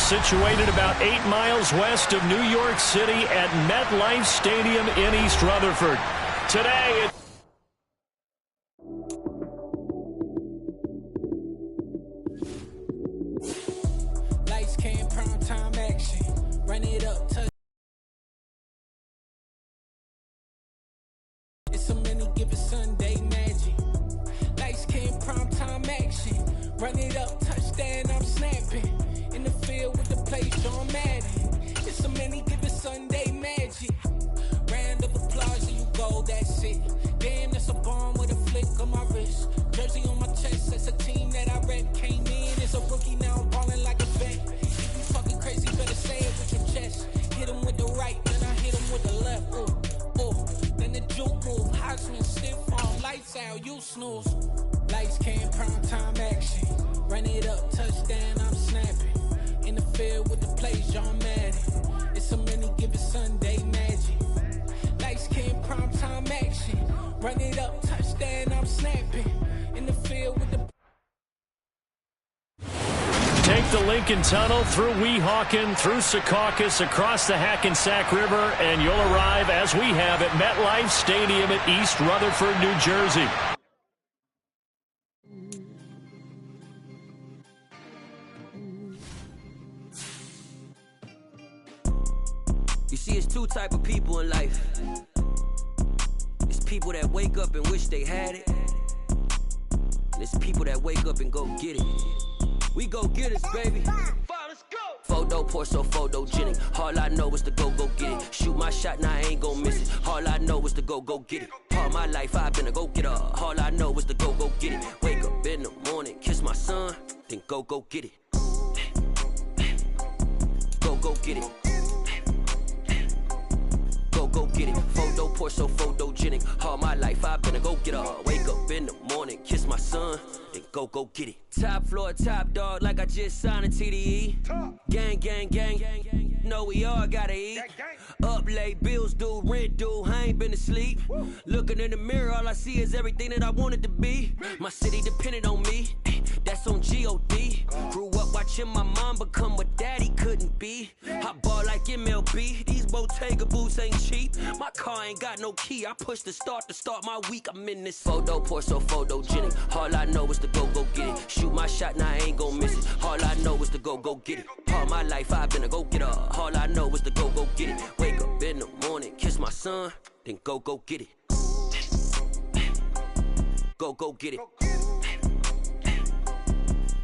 situated about 8 miles west of New York City at MetLife Stadium in East Rutherford. Today, Lights, cam, prime time action. Run it up, touch. It's a many given Sunday magic. Lights, cam, prime time action. Run it up, touchdown, I'm snapping. In the field with the play, Sean Madden. It's a many given Sunday magic. Round of applause and you go, that's it. Damn, that's a bomb with a flick on my wrist. Jersey on my chest, that's a team that I rep. Came in as a rookie, now I'm balling like a vet. If you talking crazy, better say it with your chest. Hit him with the right, then I hit him with the left. Then the juke move, Heisman, stiff arm, lights out, you snooze. Lights, cam, prime time action. Run it up, touchdown, I'm snapping. In the field with the play, John Madden. It's a many given Sunday magic. Lights, cam, prime time action. Run it up, touchdown, I'm snapping. In the field with the... take the Lincoln Tunnel through Weehawken, through Secaucus, across the Hackensack River, and you'll arrive, as we have, at MetLife Stadium at East Rutherford, New Jersey. You see, it's two type of people in life. It's people that wake up and wish they had it. And it's people that wake up and go get it. We go get it, baby. Let's go. Photo pour so photogenic. All I know is to go get it. Shoot my shot, now I ain't gon' miss it. All I know is to go get it. All my life I've been a go-getter. All I know is to go get it. Wake up in the morning, kiss my son, then go get it. Go get it. Go get it. Photo pour so photogenic. All my life I've been a go-getter. Wake up in the morning, kiss my son, then go get it. Top floor, top dog, like I just signed a TDE. Gang, gang, gang, gang, gang. Know we all gotta eat. Up late, bills due, rent due, I ain't been asleep. Looking in the mirror, all I see is everything that I wanted to be. My city depended on me, that's on G.O.D. Grew up watching my mom become what daddy couldn't be. I ball like MLB, these Bottega boots ain't cheap. My car ain't got no key, I push the start to start my week. I'm in this photo pour so photogenic. All I know is to go get it. Shoot my shot, now I ain't gon' miss it. All I know is to go get it. All my life I've been a go-getter. All I know is to go get it. Wake up in the morning, kiss my son, then go get it. Go get it.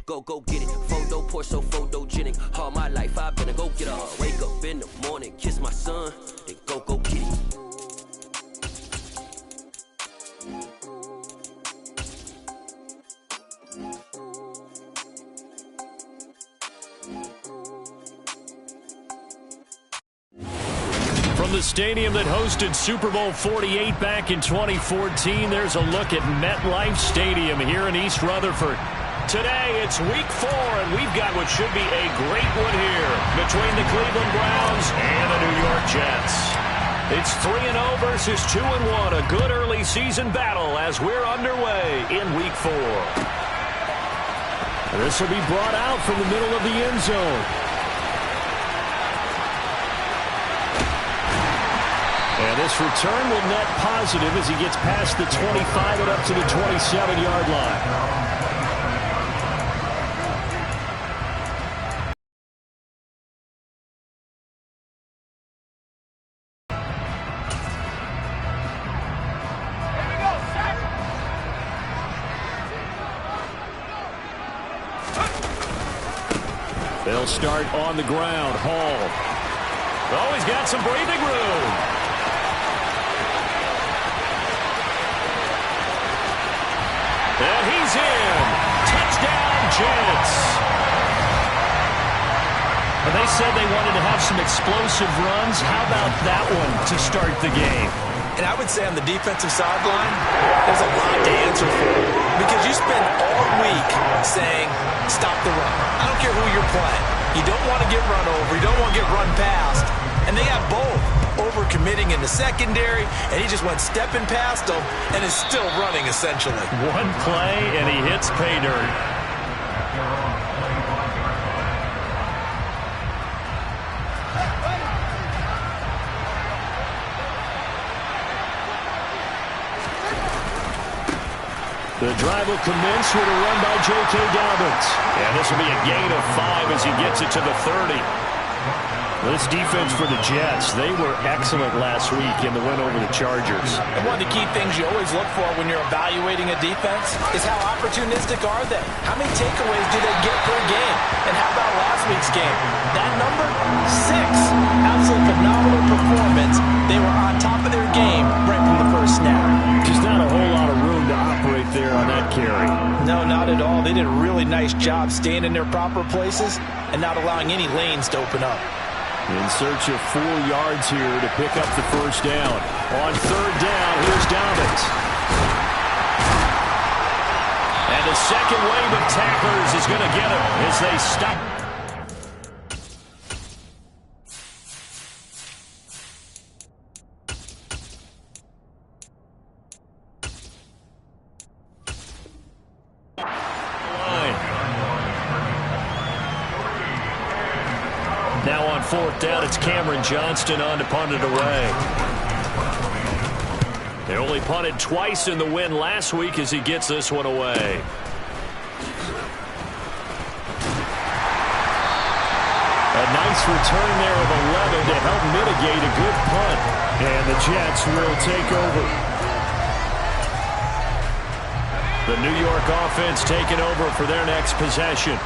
Go get it. Photo pour so photogenic. All my life I've been a go-getter. Wake up in the morning, kiss my son, then go get it. From the stadium that hosted Super Bowl 48 back in 2014, there's a look at MetLife Stadium here in East Rutherford. Today, it's Week 4, and we've got what should be a great one here between the Cleveland Browns and the New York Jets. It's 3-0 versus 2-1, a good early season battle as we're underway in Week 4. This will be brought out from the middle of the end zone. And this return will net positive as he gets past the 25 and up to the 27-yard line. They'll start on the ground. Hall. Oh, he's got some breathing room. And he's in. Touchdown, Jets. And they said they wanted to have some explosive runs. How about that one to start the game? And I would say on the defensive sideline, there's a lot to answer for. Because you spend all week saying, stop the run. I don't care who you're playing. You don't want to get run over. You don't want to get run past. And they got both. Over-committing in the secondary, and he just went stepping past them and is still running, essentially. One play, and he hits pay dirt. The drive will commence with a run by J.K. Dobbins. And this will be a gain of 5 as he gets it to the 30. This defense for the Jets, they were excellent last week in the win over the Chargers. And one of the key things you always look for when you're evaluating a defense is how opportunistic are they? How many takeaways do they get per game? And how about last week's game? That number? 6. Absolutely phenomenal performance. They were on top of their game right from the first snap. Just not a whole lot of room to operate there on that carry. No, not at all. They did a really nice job staying in their proper places and not allowing any lanes to open up. In search of 4 yards here to pick up the first down. On 3rd down, here's Dobbins. And the second wave of tacklers is going to get him as they stop. Now on 4th down, it's Cameron Johnston on to punt it away. They only punted twice in the win last week as he gets this one away. A nice return there of 11 to help mitigate a good punt. And the Jets will take over. The New York offense taking over for their next possession.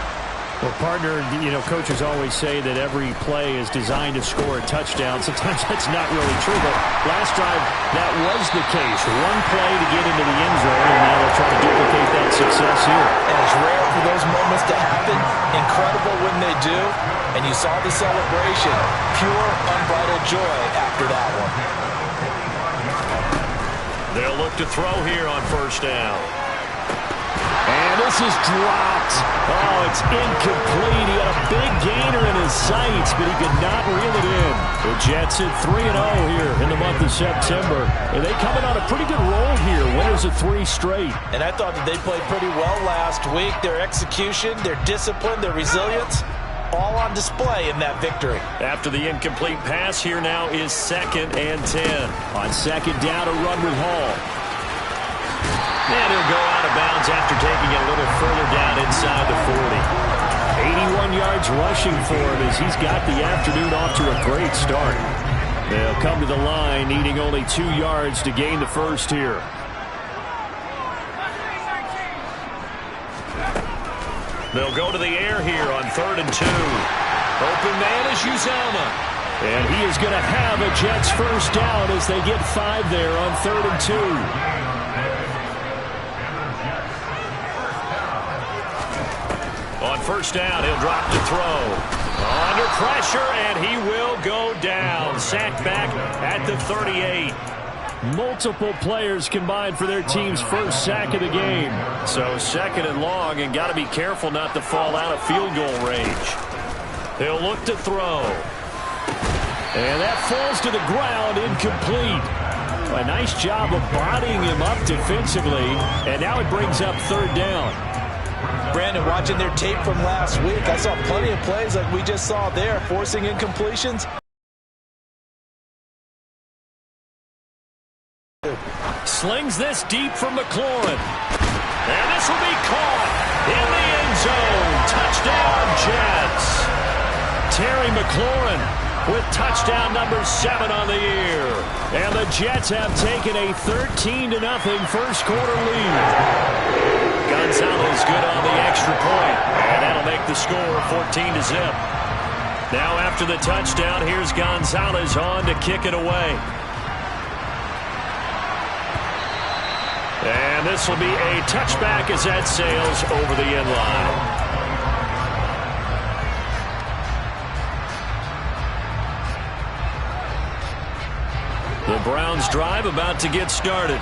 Well, partner, coaches always say that every play is designed to score a touchdown. Sometimes that's not really true, but last drive, that was the case. One play to get into the end zone, and now they'll try to duplicate that success here. And it's rare for those moments to happen. Incredible when they do. And you saw the celebration. Pure, unbridled joy after that one. They'll look to throw here on 1st down. And this is dropped. Oh, it's incomplete. He had a big gainer in his sights, but he could not reel it in. The Jets at 3-0 here in the month of September. And they coming on a pretty good roll here. Winners of 3 straight. And I thought that they played pretty well last week. Their execution, their discipline, their resilience, all on display in that victory. After the incomplete pass, here now is 2nd and 10. On 2nd down, a run with Hall. And he'll go out of bounds after taking it a little further down inside the 40. 81 yards rushing for him as he's got the afternoon off to a great start. They'll come to the line needing only 2 yards to gain the first here. They'll go to the air here on 3rd and 2. Open man is Uzomah. And he is going to have a Jets first down as they get 5 there on 3rd and 2. On 1st down, he'll drop to throw. Under pressure, and he will go down. Sacked back at the 38. Multiple players combined for their team's first sack of the game. So 2nd and long, and got to be careful not to fall out of field goal range. He'll look to throw. And that falls to the ground, incomplete. A nice job of bodying him up defensively, and now it brings up 3rd down. Brandon, watching their tape from last week, I saw plenty of plays like we just saw there, forcing incompletions. Slings this deep from McLaurin. And this will be caught in the end zone. Touchdown, Jets. Terry McLaurin with touchdown number 7 on the year. And the Jets have taken a 13-0 first quarter lead. Gonzalez good on the extra point, and that'll make the score 14-0. Now after the touchdown, here's Gonzalez on to kick it away. And this will be a touchback as that sails over the end line. The Browns drive about to get started.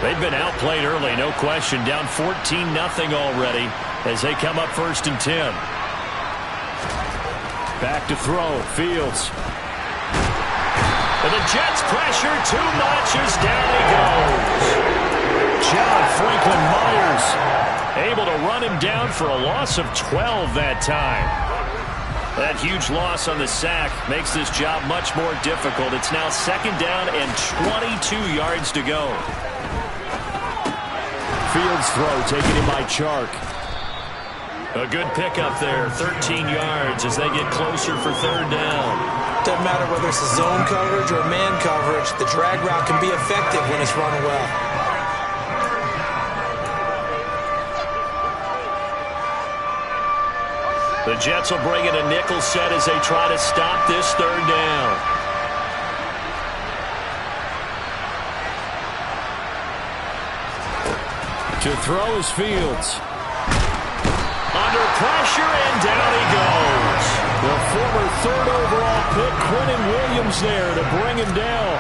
They've been outplayed early, no question. Down 14-0 already as they come up 1st and 10. Back to throw, Fields. And the Jets pressure too much as down he goes. John Franklin Myers able to run him down for a loss of 12 that time. That huge loss on the sack makes this job much more difficult. It's now 2nd down and 22 yards to go. Fields' throw taken in by Chark. A good pickup there, 13 yards as they get closer for third down. Doesn't matter whether it's a zone coverage or man coverage, the drag route can be effective when it's run well. The Jets will bring in a nickel set as they try to stop this third down. To throw is Fields. Under pressure, and down he goes. The former third overall pick, Quentin Williams, there to bring him down.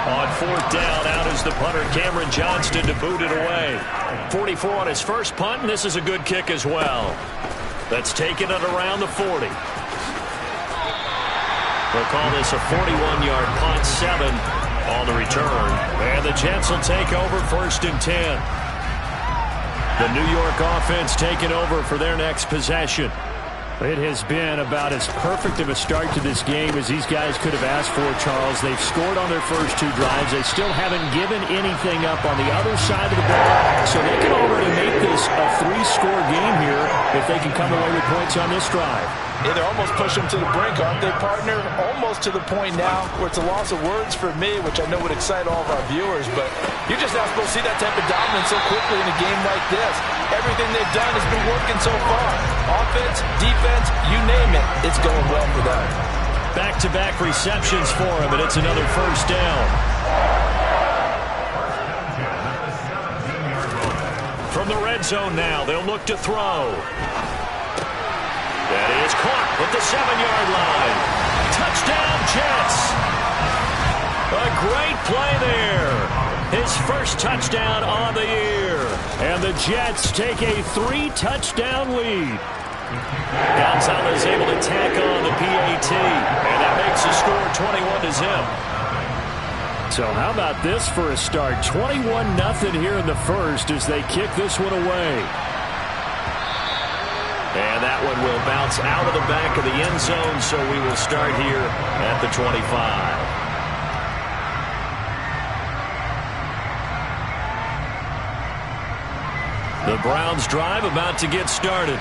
On fourth down, out is the punter, Cameron Johnston, to boot it away. 44 on his first punt, and this is a good kick as well. That's taken it around the 40. We'll call this a 41-yard punt, 7 on the return. And the Jets will take over first and 10. The New York offense taking over for their next possession. It has been about as perfect of a start to this game as these guys could have asked for, Charles. They've scored on their first 2 drives. They still haven't given anything up on the other side of the ball. So they can already make this a 3-score game here if they can come away with points on this drive. Yeah, they're almost pushing them to the brink, aren't they, partner? Almost to the point now where it's a loss of words for me, which I know would excite all of our viewers, but you're just not supposed to see that type of dominance so quickly in a game like this. Everything they've done has been working so far. Offense, defense, you name it, it's going well for them. Back-to-back receptions for him, and it's another first down. From the red zone now, they'll look to throw. That is caught at the 7-yard line. Touchdown, Jets. A great play there. His first touchdown on the year. And the Jets take a 3-touchdown lead. Gonzalez able to tack on the PAT. And that makes the score 21-0. So how about this for a start? 21-0 here in the first as they kick this one away. And that one will bounce out of the back of the end zone, so we will start here at the 25. The Browns drive about to get started.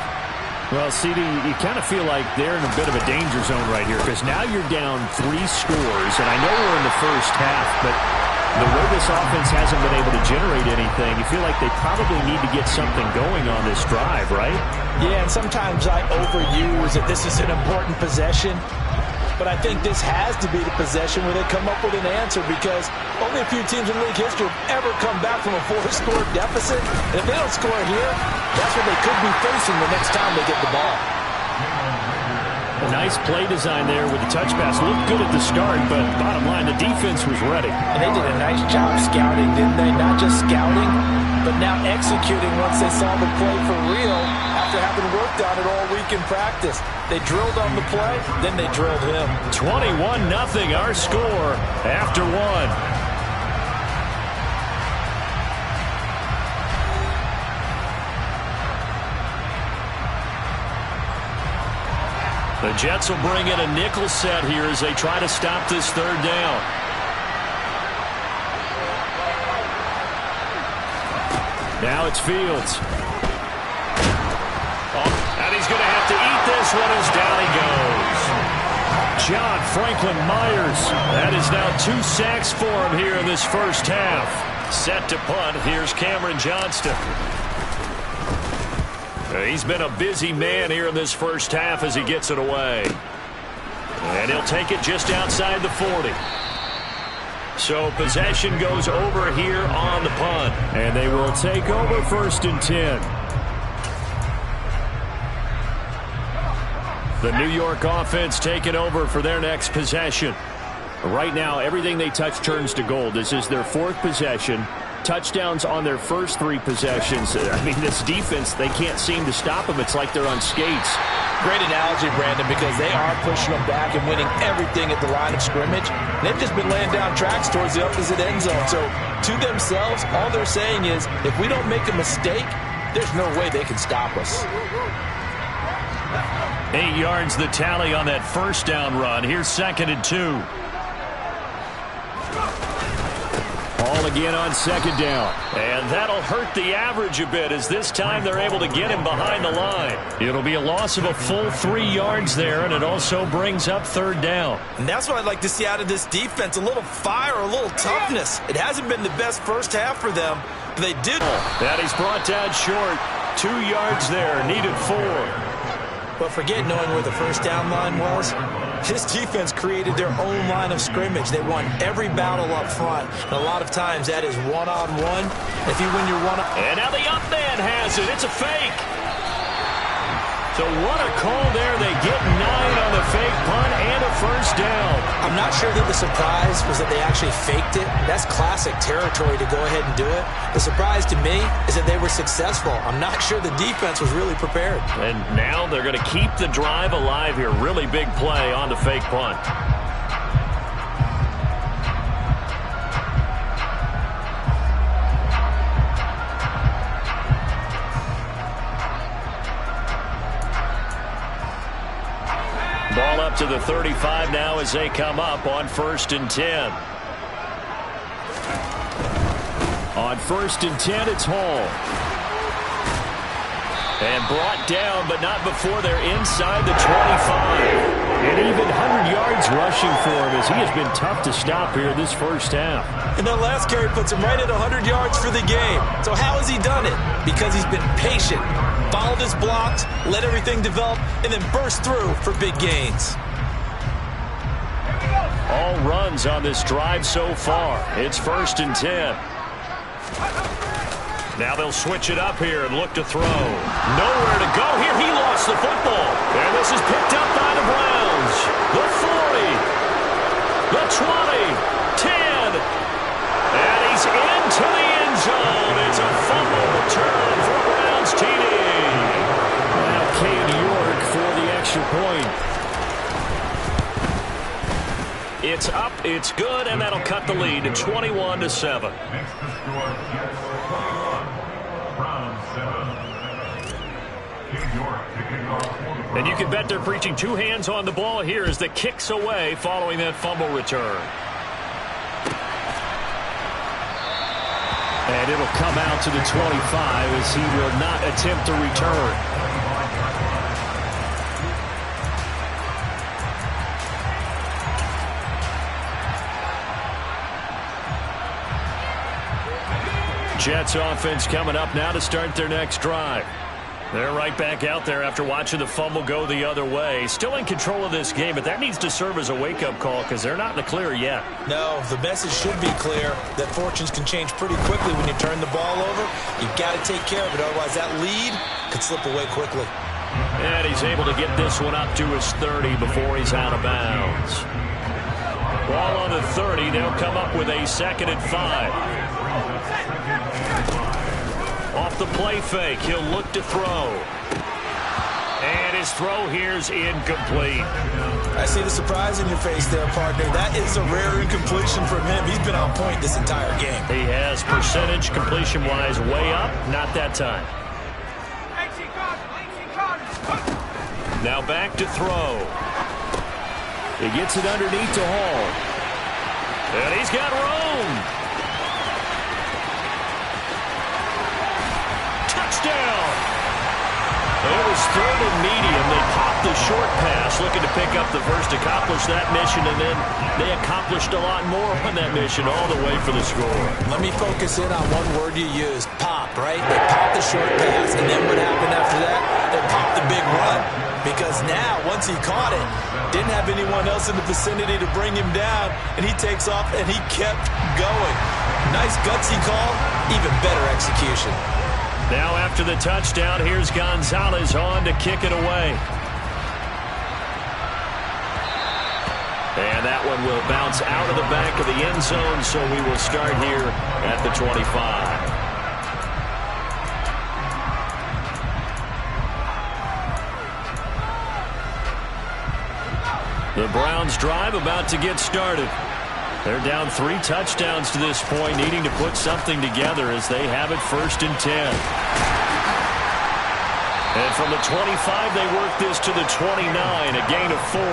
Well, CD, you kind of feel like they're in a bit of a danger zone right here because now you're down 3 scores, and I know we're in the first half, but the way this offense hasn't been able to generate anything, you feel like they probably need to get something going on this drive, right? Yeah, and sometimes I overuse that this is an important possession, but I think this has to be the possession where they come up with an answer because only a few teams in league history have ever come back from a 4-score deficit. And if they don't score here, that's what they could be facing the next time they get the ball. A nice play design there with the touch pass. Looked good at the start, but bottom line, the defense was ready. And they did a nice job scouting, didn't they? Not just scouting, but now executing once they saw the play for real after having worked on it all week in practice. They drilled on the play, then they drilled him. 21-0 our score after 1. The Jets will bring in a nickel set here as they try to stop this third down. Now it's Fields. Oh, and he's going to have to eat this one as down he goes. John Franklin Myers. That is now 2 sacks for him here in this first half. Set to punt. Here's Cameron Johnston. He's been a busy man here in this first half as he gets it away. And he'll take it just outside the 40. So possession goes over here on the punt. And they will take over first and 10. The New York offense taking over for their next possession. Right now, everything they touch turns to gold. This is their 4th possession. Touchdowns on their first 3 possessions. I mean, this defense, they can't seem to stop them. It's like they're on skates. Great analogy, Brandon, because they are pushing them back and winning everything at the line of scrimmage. They've just been laying down tracks towards the opposite end zone. So, to themselves, all they're saying is, if we don't make a mistake, there's no way they can stop us. 8 yards the tally on that first down run. Here's 2nd and 2. Ball again on second down. And that'll hurt the average a bit as this time they're able to get him behind the line. It'll be a loss of a full 3 yards there, and it also brings up third down. And that's what I'd like to see out of this defense, a little fire, a little toughness. It hasn't been the best first half for them, but they did. That he's brought down short. 2 yards there, needed 4. But forget knowing where the first down line was. This defense created their own line of scrimmage. They won every battle up front. And a lot of times that is one-on-one. If you win your one-on-one. And now the up man has it. It's a fake. So what a call there. They get 9 on the fake punt and a first down. I'm not sure that the surprise was that they actually faked it. That's classic territory to go ahead and do it. The surprise to me is that they were successful. I'm not sure the defense was really prepared. And now they're going to keep the drive alive here. Really big play on the fake punt. Ball up to the 35 now as they come up on 1st and 10. On 1st and 10, it's Hall. And brought down, but not before they're inside the 25. And even 100 yards rushing for him as he has been tough to stop here this first half. And that last carry puts him right at 100 yards for the game. So how has he done it? Because he's been patient, followed his blocks, let everything develop, and then burst through for big gains. All runs on this drive so far. It's 1st and 10. Now they'll switch it up here and look to throw. Nowhere to go here. He lost the football. And this is picked up by the Browns. The 40. The 20. 10. And he's into the end zone. It's a fumble return for Browns TD. Now Cade York for the extra point. It's up, it's good, and that'll cut the lead to 21-7. And you can bet they're preaching 2 hands on the ball here as the kick's away following that fumble return. And it'll come out to the 25 as he will not attempt to return. Jets offense coming up now to start their next drive. They're right back out there after watching the fumble go the other way. Still in control of this game, but that needs to serve as a wake-up call because they're not in the clear yet. No, the message should be clear that fortunes can change pretty quickly when you turn the ball over. You've got to take care of it, otherwise that lead could slip away quickly. And he's able to get this one up to his 30 before he's out of bounds. Ball on the 30, they'll come up with a 2nd and 5. Off the play fake, he'll look to throw. And his throw here's incomplete. I see the surprise in your face there, partner. That is a rare incompletion from him. He's been on point this entire game. He has percentage completion-wise way up, not that time. Now back to throw. He gets it underneath to Hall. And he's got room. Touchdown! It was 3rd and medium. They popped the short pass, looking to pick up the first, accomplish that mission, and then they accomplished a lot more on that mission all the way for the score. Let me focus in on one word you used, pop, right? They popped the short pass, and then what happened after that? They popped the big run. Because now, once he caught it, didn't have anyone else in the vicinity to bring him down, and he takes off, and he kept going. Nice gutsy call, even better execution. Now after the touchdown, here's Gonzalez on to kick it away. And that one will bounce out of the back of the end zone, so we will start here at the 25. The Browns drive about to get started. They're down 3 touchdowns to this point, needing to put something together as they have it 1st and 10. And from the 25, they work this to the 29, a gain of 4.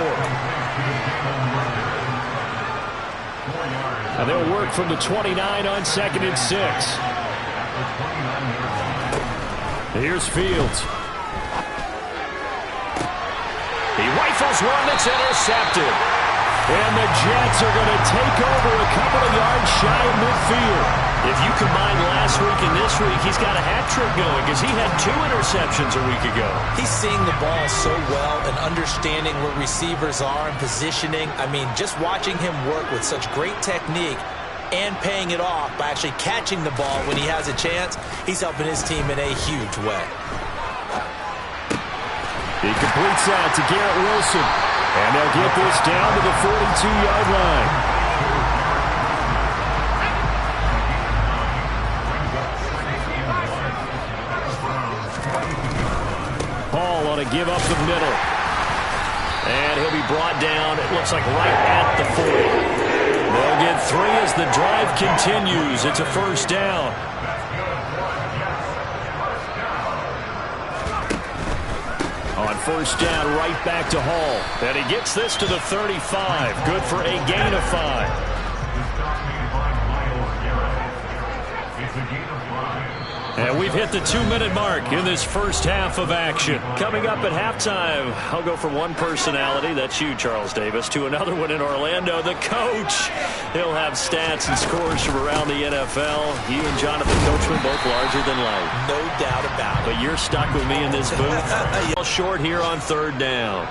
And they'll work from the 29 on 2nd and 6. Here's Fields. He rifles one that's intercepted. And the Jets are going to take over a couple of yards shy of midfield. If you combine last week and this week, he's got a hat trick going because he had 2 interceptions a week ago. He's seeing the ball so well and understanding where receivers are and positioning. I mean, just watching him work with such great technique and paying it off by actually catching the ball when he has a chance, he's helping his team in a huge way. He completes out to Garrett Wilson. And they'll get this down to the 42-yard line. Hall on a give up the middle. And he'll be brought down, it looks like right at the 40. They'll get 3 as the drive continues. It's a first down. On first down, right back to Hall. And he gets this to the 35. Good for a gain of 5. And we've hit the 2-minute mark in this first half of action. Coming up at halftime, I'll go from one personality, that's you, Charles Davis, to another one in Orlando, the coach. He'll have stats and scores from around the NFL. You and Jonathan Coachman both larger than life. No doubt about it. But you're stuck with me in this booth. Short here on third down.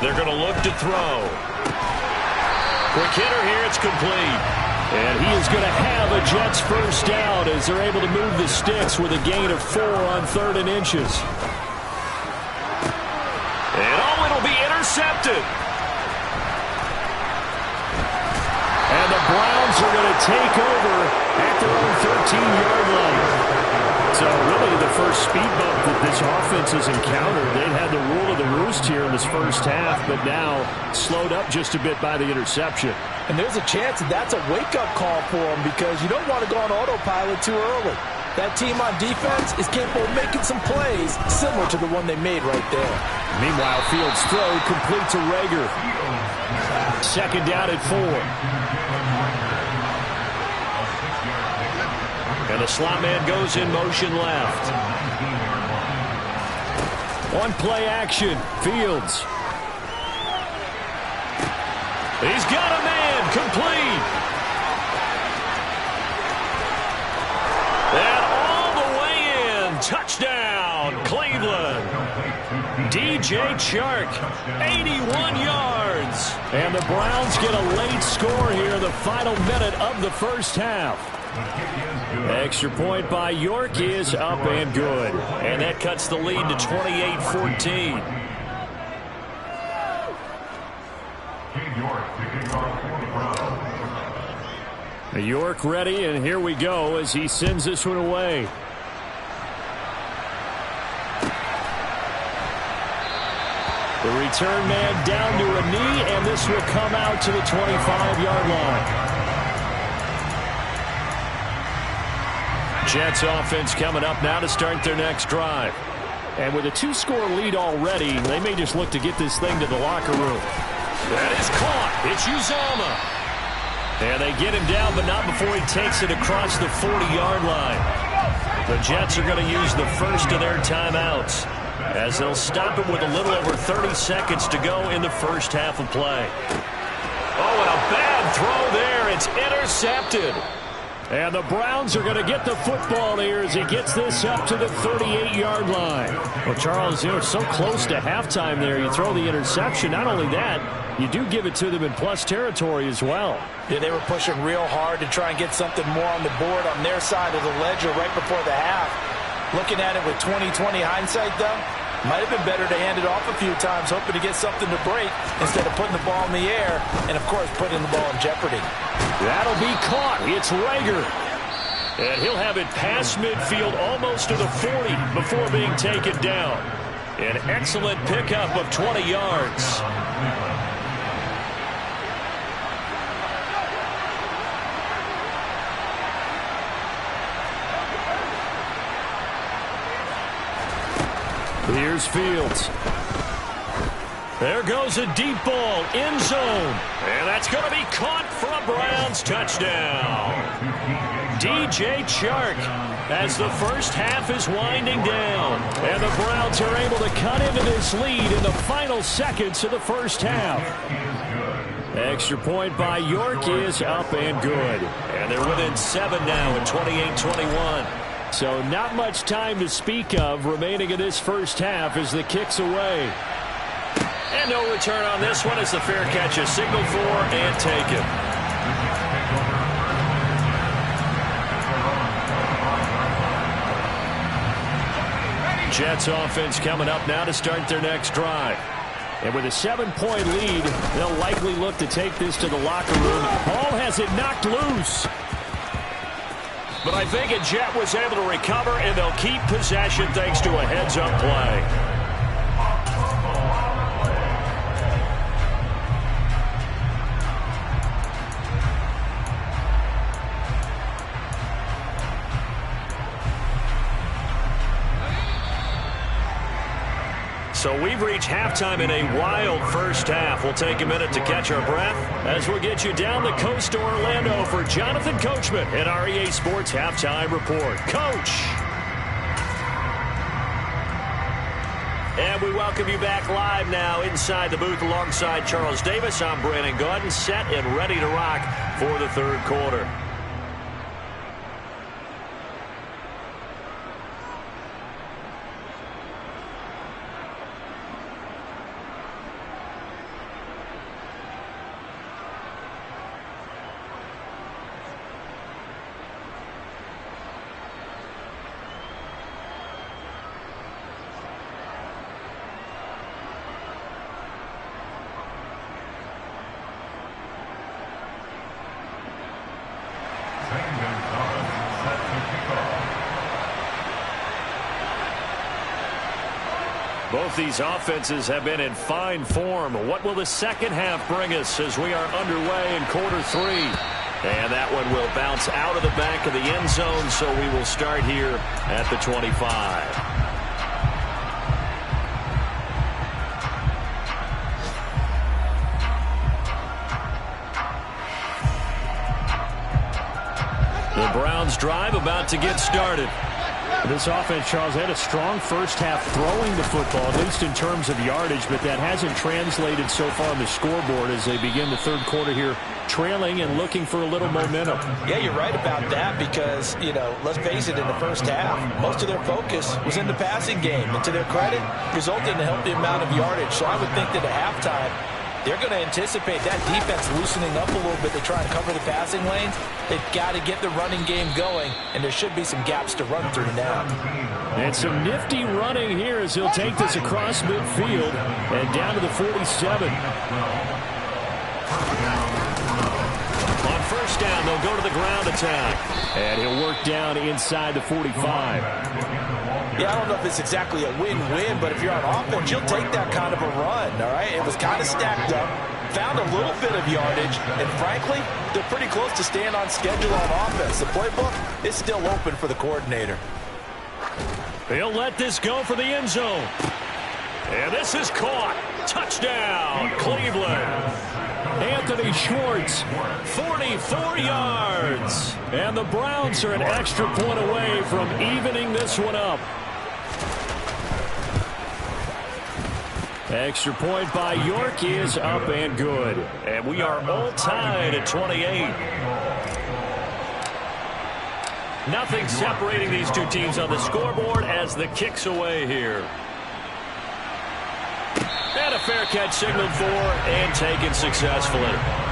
They're going to look to throw. Quick hitter here, it's complete. And he is going to have a Jets first down as they're able to move the sticks with a gain of 4 on 3rd and inches. And it'll be intercepted. And the Browns are going to take over at their own 13-yard line. So really the first speed bump that this offense has encountered. They've had the rule of the roost here in this first half, but now slowed up just a bit by the interception. And there's a chance that that's a wake-up call for them because you don't want to go on autopilot too early. That team on defense is capable of making some plays similar to the one they made right there. Meanwhile, Fields' throw complete to Rager. Second down at 4. And the slot man goes in motion left. On play action, Fields. He's got a man, complete. And all the way in, touchdown, Cleveland. DJ Chark, 81 yards. And the Browns get a late score here, the final minute of the first half. Extra point by York is up and good. And that cuts the lead to 28-14. York ready, and here we go as he sends this one away. The return man down to a knee, and this will come out to the 25-yard line. Jets offense coming up now to start their next drive. And with a 2-score lead already, they may just look to get this thing to the locker room. That is caught. It's Uzomah. And they get him down, but not before he takes it across the 40-yard line. The Jets are going to use the first of their timeouts as they'll stop him with a little over 30 seconds to go in the first half of play. Oh, and a bad throw there. It's intercepted. And the Browns are going to get the football here as he gets this up to the 38-yard line. Well, Charles, you're so close to halftime there. You throw the interception. Not only that, you do give it to them in plus territory as well. Yeah, they were pushing real hard to try and get something more on the board on their side of the ledger right before the half. Looking at it with 20/20 hindsight, though, might have been better to hand it off a few times, hoping to get something to break instead of putting the ball in the air and, of course, putting the ball in jeopardy. That'll be caught. It's Rager. And he'll have it past midfield almost to the 40 before being taken down. An excellent pickup of 20 yards. Here's Fields. There goes a deep ball, end zone. And that's going to be caught for a Browns touchdown. DJ Chark as the first half is winding down. And the Browns are able to cut into this lead in the final seconds of the first half. Extra point by York is up and good. And they're within 7 now at 28-21. So not much time to speak of remaining in this first half as the kick's away. And no return on this one as the fair catch is signaled for and taken. Jets offense coming up now to start their next drive. And with a 7-point lead, they'll likely look to take this to the locker room. Hall has it knocked loose. But I think a Jet was able to recover, and they'll keep possession thanks to a heads-up play. So we've reached halftime in a wild first half. We'll take a minute to catch our breath as we'll get you down the coast to Orlando for Jonathan Coachman at our EA Sports Halftime Report. Coach! And we welcome you back live now inside the booth alongside Charles Davis. I'm Brandon Gaudin, set and ready to rock for the third quarter. Both these offenses have been in fine form. What will the second half bring us as we are underway in quarter 3? And that one will bounce out of the back of the end zone, so we will start here at the 25. The Browns drive about to get started. This offense, Charles, had a strong first half throwing the football, at least in terms of yardage, but that hasn't translated so far on the scoreboard as they begin the third quarter here, trailing and looking for a little momentum. Yeah, you're right about that because, let's face it, in the first half, most of their focus was in the passing game. And to their credit, resulted in a healthy amount of yardage. So I would think that at halftime, they're going to anticipate that defense loosening up a little bit to try and cover the passing lanes. They've got to get the running game going, and there should be some gaps to run through now. And some nifty running here as he'll take this across midfield and down to the 47. On first down, they'll go to the ground attack. And he'll work down inside the 45. Yeah, I don't know if it's exactly a win-win, but if you're on offense, you'll take that kind of a run, all right? It was kind of stacked up, found a little bit of yardage, and frankly, they're pretty close to staying on schedule on offense. The playbook is still open for the coordinator. He'll let this go for the end zone. And this is caught. Touchdown, Cleveland. Anthony Schwartz, 44 yards. And the Browns are an extra point away from evening this one up. extra point by York is up and good. And we are all tied at 28. Nothing separating these two teams on the scoreboard as the kick's away here. And a fair catch signaled for and taken successfully.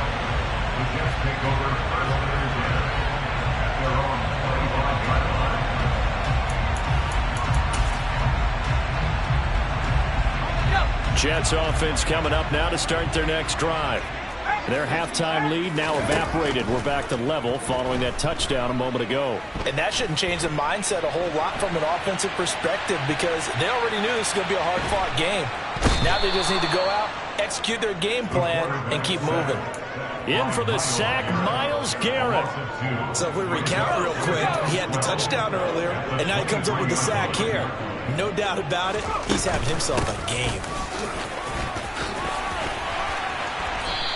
Jets offense coming up now to start their next drive. Their halftime lead now evaporated. We're back to level following that touchdown a moment ago. And that shouldn't change the mindset a whole lot from an offensive perspective because they already knew this was going to be a hard-fought game. Now they just need to go out, execute their game plan, and keep moving. In for the sack, Myles Garrett. So if we recount real quick, he had the touchdown earlier, and now he comes up with the sack here. No doubt about it, he's having himself a game.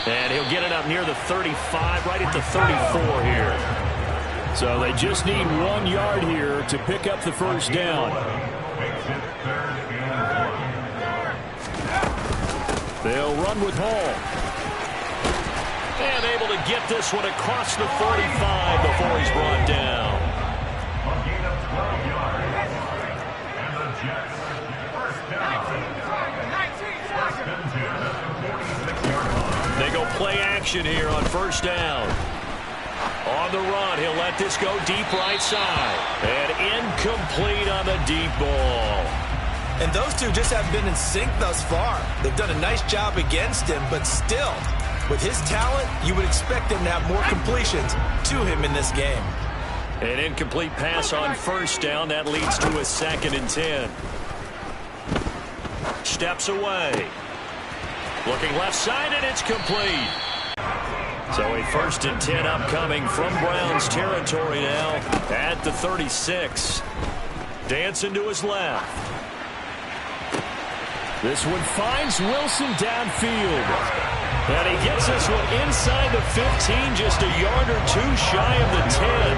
And he'll get it up near the 35, right at the 34 here. So they just need 1 yard here to pick up the first down. They'll run with Hall. And able to get this one across the 45 before he's brought down. They go play action here on first down. On the run, he'll let this go deep right side. And incomplete on the deep ball. And those two just haven't been in sync thus far. They've done a nice job against him, but still, with his talent, you would expect him to have more completions to him in this game. An incomplete pass on first down. That leads to a 2nd and 10. Steps away. Looking left side, and it's complete. So a 1st and 10 upcoming from Browns territory now at the 36. Dancing to his left. This one finds Wilson downfield. And he gets this one inside the 15, just a yard or two shy of the 10.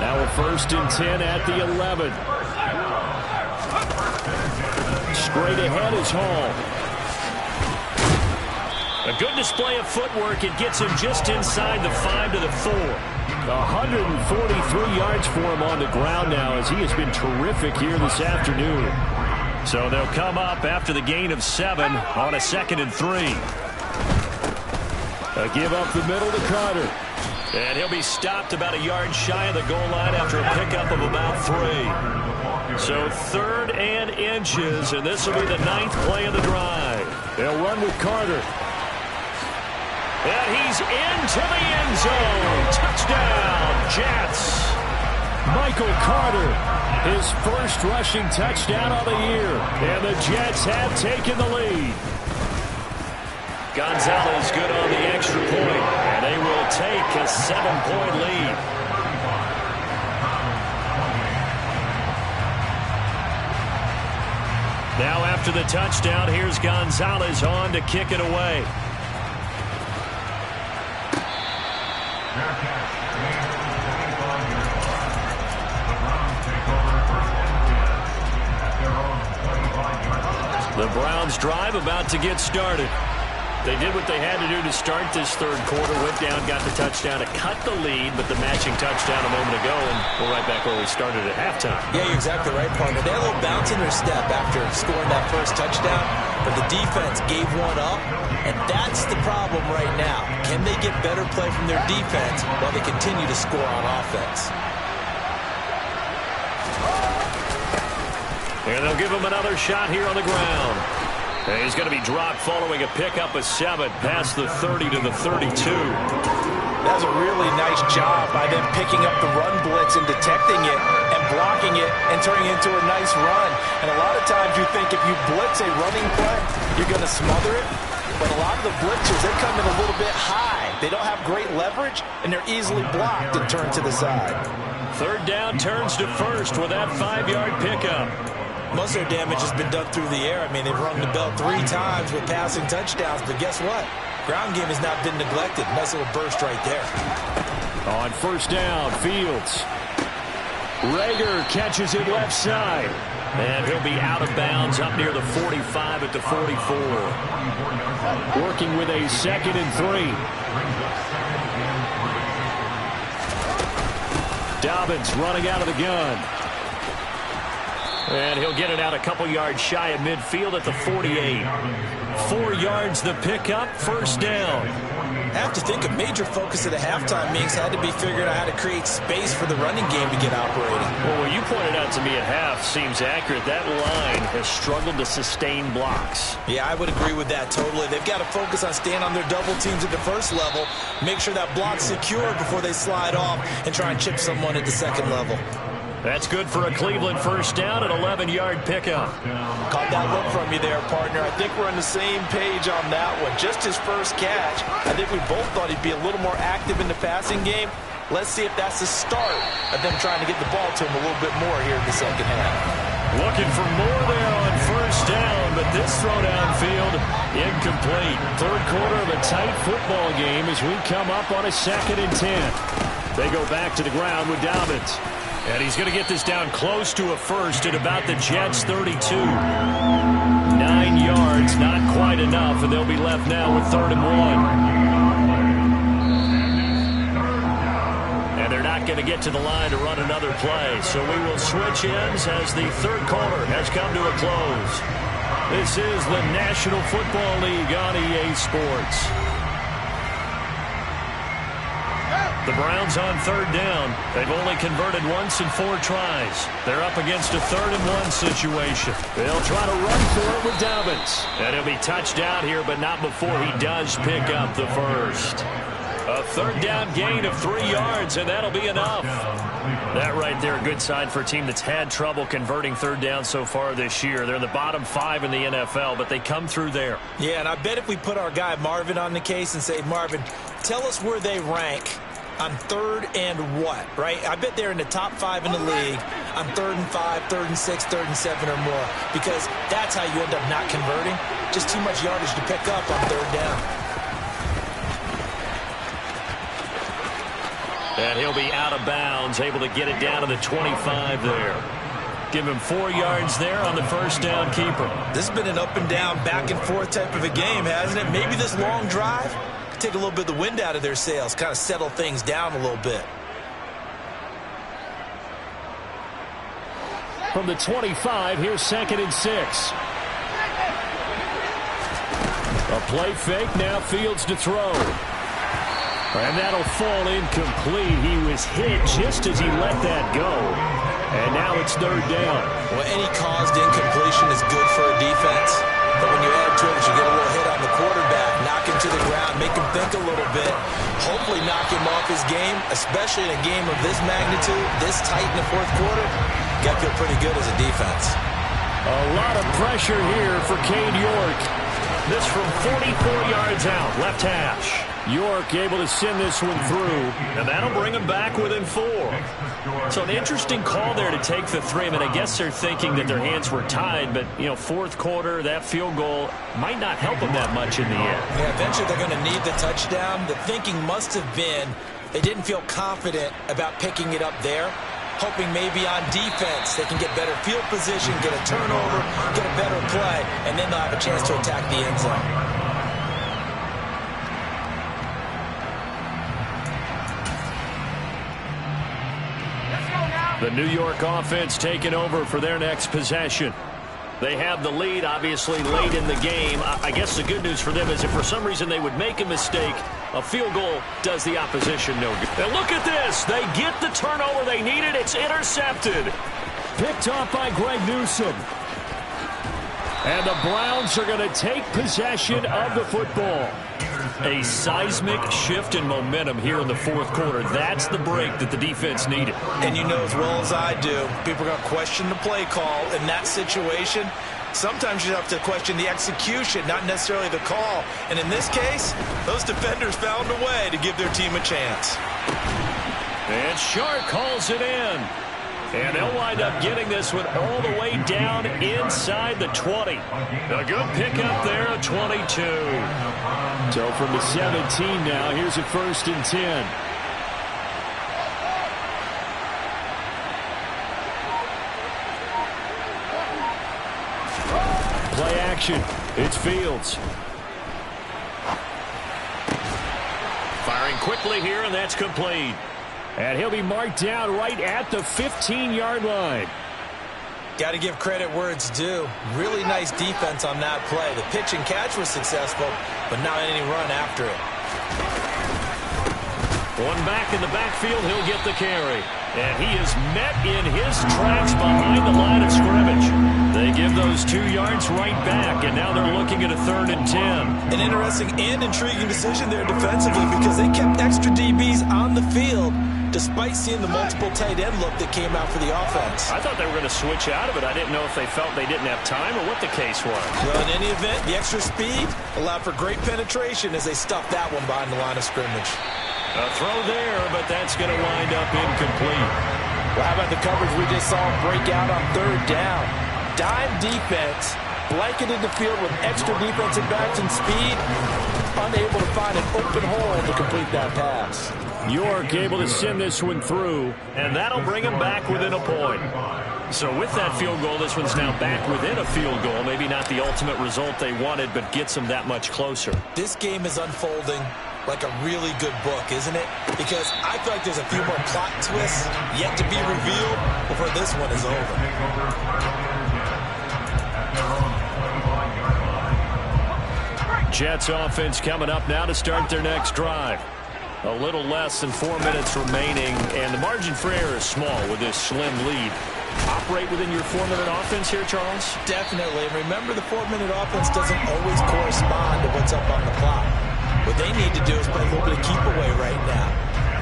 Now a 1st and 10 at the 11. Straight ahead is Hall. A good display of footwork. It gets him just inside the 5 to the 4. 143 yards for him on the ground now as he has been terrific here this afternoon. So they'll come up after the gain of 7 on a 2nd and 3. A give up the middle to Carter. And he'll be stopped about a yard shy of the goal line after a pickup of about 3. So 3rd and inches, and this will be the 9th play of the drive. They'll run with Carter. And he's into the end zone. Touchdown, Jets. Michael Carter, his first rushing touchdown of the year. And the Jets have taken the lead. Gonzalez good on the extra point. And they will take a 7-point lead. Now after the touchdown, here's Gonzalez on to kick it away. The Browns drive about to get started. They did what they had to do to start this 3rd quarter. Went down, got the touchdown to cut the lead, but the matching touchdown a moment ago, and we're right back where we started at halftime. Yeah, you're exactly right, partner. They had a little bounce in their step after scoring that first touchdown, but the defense gave one up, and that's the problem right now. Can they get better play from their defense while they continue to score on offense? And they'll give him another shot here on the ground. And he's going to be dropped following a pickup of 7 past the 30 to the 32. That was a really nice job by them picking up the run blitz and detecting it and blocking it and turning it into a nice run. And a lot of times you think if you blitz a running play, you're going to smother it. But a lot of the blitzers, they come in a little bit high. They don't have great leverage, and they're easily blocked and turned to the side. 3rd down turns to 1st with that 5-yard pickup. Most of their damage has been done through the air. I mean, they've rung the bell 3 times with passing touchdowns, but guess what? Ground game has not been neglected. Nice little burst right there. On 1st down, Fields. Rager catches it left side. And he'll be out of bounds up near the 45 at the 44. Working with a 2nd and 3. Dobbins running out of the gun. And he'll get it out a couple yards shy of midfield at the 48. 4 yards the pickup, 1st down. I have to think a major focus of the halftime meetings had to be figuring out how to create space for the running game to get operating. Well, what you pointed out to me at half seems accurate. That line has struggled to sustain blocks. Yeah, I would agree with that totally. They've got to focus on staying on their double teams at the 1st level, make sure that block's secure before they slide off and try and chip someone at the 2nd level. That's good for a Cleveland 1st down, an 11-yard pickup. Caught that look from you there, partner. I think we're on the same page on that one. Just his first catch. I think we both thought he'd be a little more active in the passing game. Let's see if that's the start of them trying to get the ball to him a little bit more here in the 2nd half. Looking for more there on 1st first down, but this throw downfield incomplete. Third quarter of a tight football game as we come up on a 2nd and 10. They go back to the ground with Dobbins. And he's going to get this down close to a first at about the Jets' 32. 9 yards, not quite enough, and they'll be left now with 3rd and 1. And they're not going to get to the line to run another play, so we will switch ends as the third quarter has come to a close. This is the National Football League on EA Sports. The Browns on 3rd down. They've only converted once in 4 tries. They're up against a 3rd and 1 situation. They'll try to run for it with Dobbins. And he'll be touched out here, but not before he does pick up the first. A 3rd down gain of 3 yards, and that'll be enough. That right there, a good sign for a team that's had trouble converting 3rd down so far this year. They're in the bottom 5 in the NFL, but they come through there. Yeah, and I bet if we put our guy Marvin on the case and say, Marvin, tell us where they rank on 3rd and what, right? I bet they're in the top 5 in the league on 3rd and 5, 3rd and 6, 3rd and 7 or more, because that's how you end up not converting. Just too much yardage to pick up on 3rd down. And he'll be out of bounds, able to get it down to the 25 there. Give him 4 yards there on the first down keeper. This has been an up and down, back and forth type of a game, hasn't it? Maybe this long drive take a little bit of the wind out of their sails, kind of settle things down a little bit. From the 25, here's 2nd and 6. A play fake, now Fields to throw. And that'll fall incomplete. He was hit just as he let that go. And now it's 3rd down. Well, any caused incompletion is good for a defense. But when you add to it, you get a little hit on the quarterback, knock him to the ground, make him think a little bit, hopefully knock him off his game, especially in a game of this magnitude, this tight in the 4th quarter. Got to feel pretty good as a defense. A lot of pressure here for Cade York. This from 44 yards out, left hash. York able to send this one through. And that'll bring him back within 4. So an interesting call there to take the 3. I mean, I guess they're thinking that their hands were tied, but, you know, 4th quarter, that field goal might not help them that much in the end. Yeah, eventually they're going to need the touchdown. The thinking must have been they didn't feel confident about picking it up there, hoping maybe on defense they can get better field position, get a turnover, get a better play, and then they'll have a chance to attack the end zone. The New York offense taking over for their next possession. They have the lead, obviously, late in the game. I guess the good news for them is if for some reason they would make a mistake, a field goal does the opposition no good. And look at this. They get the turnover they needed. It's intercepted. Picked off by Greg Newsome. And the Browns are going to take possession of the football. A seismic shift in momentum here in the 4th quarter. That's the break that the defense needed. And you know as well as I do, people are going to question the play call in that situation. Sometimes you have to question the execution, not necessarily the call. And in this case, those defenders found a way to give their team a chance. And Shark calls it in. And they'll wind up getting this one all the way down inside the 20. A good pickup there at 22. So from the 17 now, here's a 1st and 10. Play action. It's Fields. Firing quickly here, and that's complete. And he'll be marked down right at the 15-yard line. Got to give credit where it's due. Really nice defense on that play. The pitch and catch was successful, but not any run after it. One back in the backfield, he'll get the carry. And he is met in his tracks behind the line of scrimmage. They give those 2 yards right back, and now they're looking at a 3rd and 10. An interesting and intriguing decision there defensively because they kept extra DBs on the field despite seeing the multiple tight end look that came out for the offense. I thought they were going to switch out of it. I didn't know if they felt they didn't have time or what the case was. Well, in any event, the extra speed allowed for great penetration as they stuffed that one behind the line of scrimmage. A throw there, but that's going to wind up incomplete. Well, how about the coverage we just saw break out on 3rd down? Dime defense blanketed the field with extra defensive backs and speed, unable to find an open hole to complete that pass. York able to send this one through, and that'll bring them back within a point. So with that field goal, this one's now back within a field goal. Maybe not the ultimate result they wanted, but gets them that much closer. This game is unfolding like a really good book, isn't it? Because I feel like there's a few more plot twists yet to be revealed before this one is over. Jets offense coming up now to start their next drive. A little less than 4 minutes remaining, and the margin for error is small with this slim lead. Operate within your 4-minute offense here, Charles? Definitely. And remember, the 4-minute offense doesn't always correspond to what's up on the clock. What they need to do is play a little bit of keep away right now.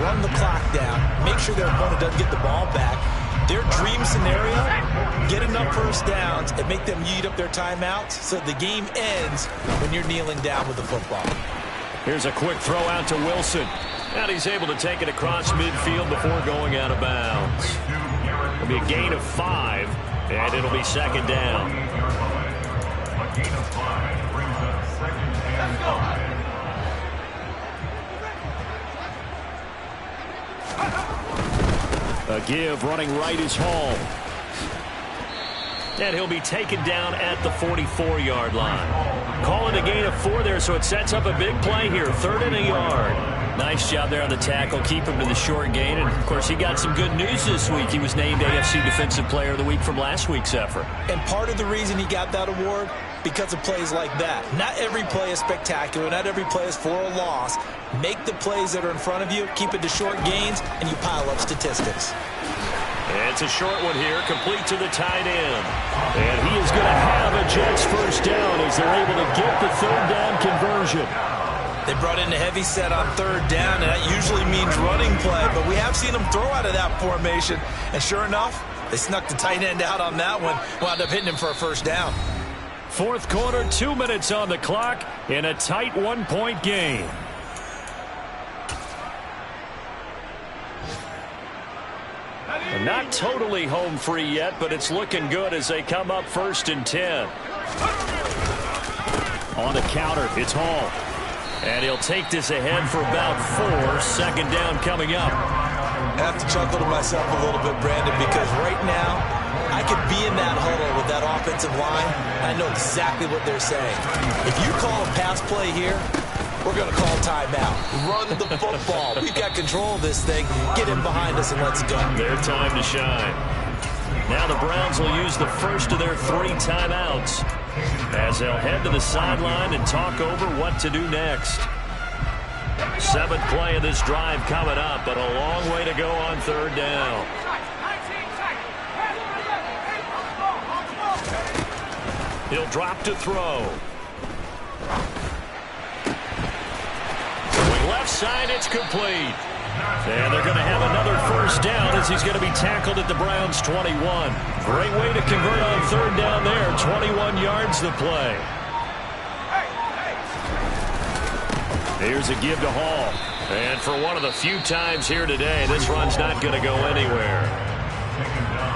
Run the clock down. Make sure their opponent doesn't get the ball back. Their dream scenario, get enough first downs and make them eat up their timeouts so the game ends when you're kneeling down with the football. Here's a quick throw out to Wilson. And he's able to take it across midfield before going out of bounds. It'll be a gain of 5, and it'll be second down. A give running right is Hall. And he'll be taken down at the 44-yard line. Calling a gain of 4 there, so it sets up a big play here. 3rd and a yard. Nice job there on the tackle. Keep him to the short gain. And, of course, he got some good news this week. He was named AFC Defensive Player of the Week from last week's effort. And part of the reason he got that award, because of plays like that. Not every play is spectacular. Not every play is for a loss. Make the plays that are in front of you, keep it to short gains, and you pile up statistics. It's a short one here, complete to the tight end. And he is going to have a Jets first down as they're able to get the 3rd down conversion. They brought in a heavy set on 3rd down, and that usually means running play, but we have seen them throw out of that formation. And sure enough, they snuck the tight end out on that one, wound up hitting him for a first down. 4th quarter, 2 minutes on the clock in a tight 1-point game. And not totally home free yet, but it's looking good as they come up 1st and 10. On the counter, it's Hall. And he'll take this ahead for about 4. Second down coming up. I have to chuckle to myself a little bit, Brandon, because right now I could be in that huddle with that offensive line. I know exactly what they're saying. If you call a pass play here, we're going to call timeout. Run the football. We've got control of this thing. Get in behind us and let's go. Their time to shine. Now the Browns will use the first of their 3 timeouts as they'll head to the sideline and talk over what to do next. 7th play of this drive coming up, but a long way to go on 3rd down. He'll drop to throw. Left side, it's complete. And they're going to have another first down as he's going to be tackled at the Browns' 21. Great way to convert on 3rd down there. 21 yards the play. Here's a give to Hall. And for one of the few times here today, this run's not going to go anywhere.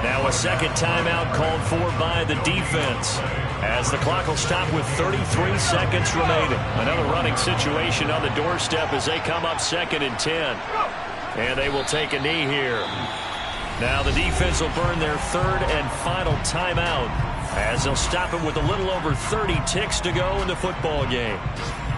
Now a second timeout called for by the defense, as the clock will stop with 33 seconds remaining. Another running situation on the doorstep as they come up 2nd and 10. And they will take a knee here. Now the defense will burn their 3rd and final timeout, as they'll stop it with a little over 30 ticks to go in the football game.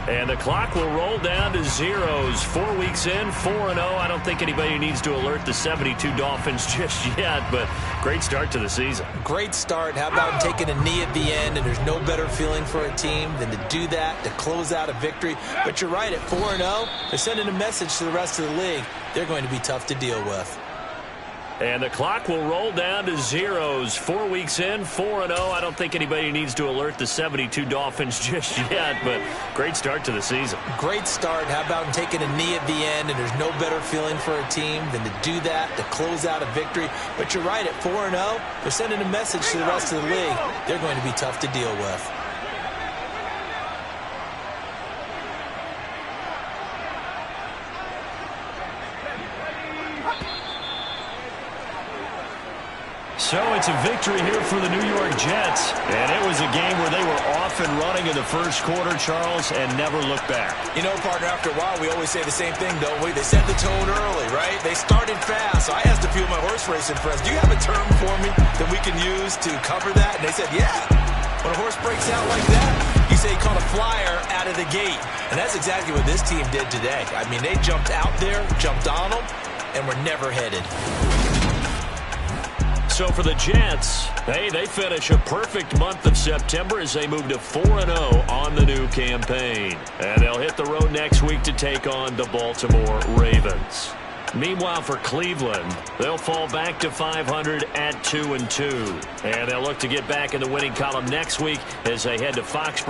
And the clock will roll down to zeros. 4 weeks in, 4-0. I don't think anybody needs to alert the 72 Dolphins just yet, but great start to the season. Great start. How about taking a knee at the end? And there's no better feeling for a team than to do that, to close out a victory. But you're right, at 4-0, they're sending a message to the rest of the league. They're going to be tough to deal with. And the clock will roll down to zeros. 4 weeks in, 4-0. I don't think anybody needs to alert the 72 Dolphins just yet, but great start to the season. Great start. How about taking a knee at the end? And there's no better feeling for a team than to do that, to close out a victory. But you're right, at 4-0, they're sending a message to the rest of the league. They're going to be tough to deal with. So it's a victory here for the New York Jets. And it was a game where they were off and running in the first quarter, Charles, and never looked back. You know, partner, after a while, we always say the same thing, don't we? They set the tone early, right? They started fast. So I asked a few of my horse racing friends, do you have a term for me that we can use to cover that? And they said, yeah. When a horse breaks out like that, you say he caught a flyer out of the gate. And that's exactly what this team did today. I mean, they jumped out there, jumped on them, and were never headed. So for the Jets, they finish a perfect month of September as they move to 4-0 on the new campaign. And they'll hit the road next week to take on the Baltimore Ravens. Meanwhile, for Cleveland, they'll fall back to 500 at 2-2. And they'll look to get back in the winning column next week as they head to Foxborough.